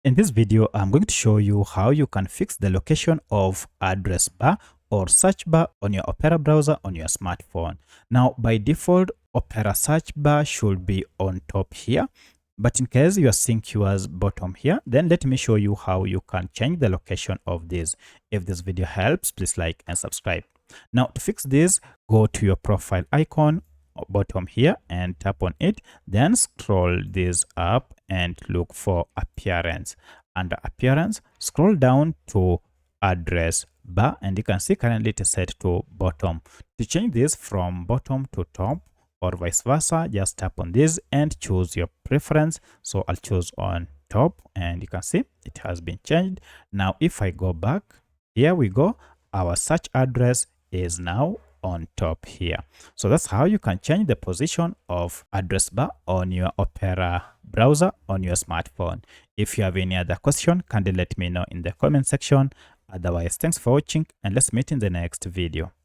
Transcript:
In this video, I'm going to show you how you can fix the location of address bar or search bar on your Opera browser on your smartphone. Now, by default, Opera search bar should be on top here. But in case you are seeing yours bottom here, then let me show you how you can change the location of this. If this video helps, please like and subscribe. Now, to fix this, go to your profile icon bottom here and tap on it, then scroll this up and look for appearance. Under appearance, scroll down to address bar, and you can see currently it is set to bottom. To change this from bottom to top or vice versa, just tap on this and choose your preference. So I'll choose on top, and you can see it has been changed. Now if I go back, here we go, our search address is now on top here. So that's how you can change the position of address bar on your Opera browser on your smartphone. If you have any other question, kindly let me know in the comment section. Otherwise, thanks for watching, and let's meet in the next video.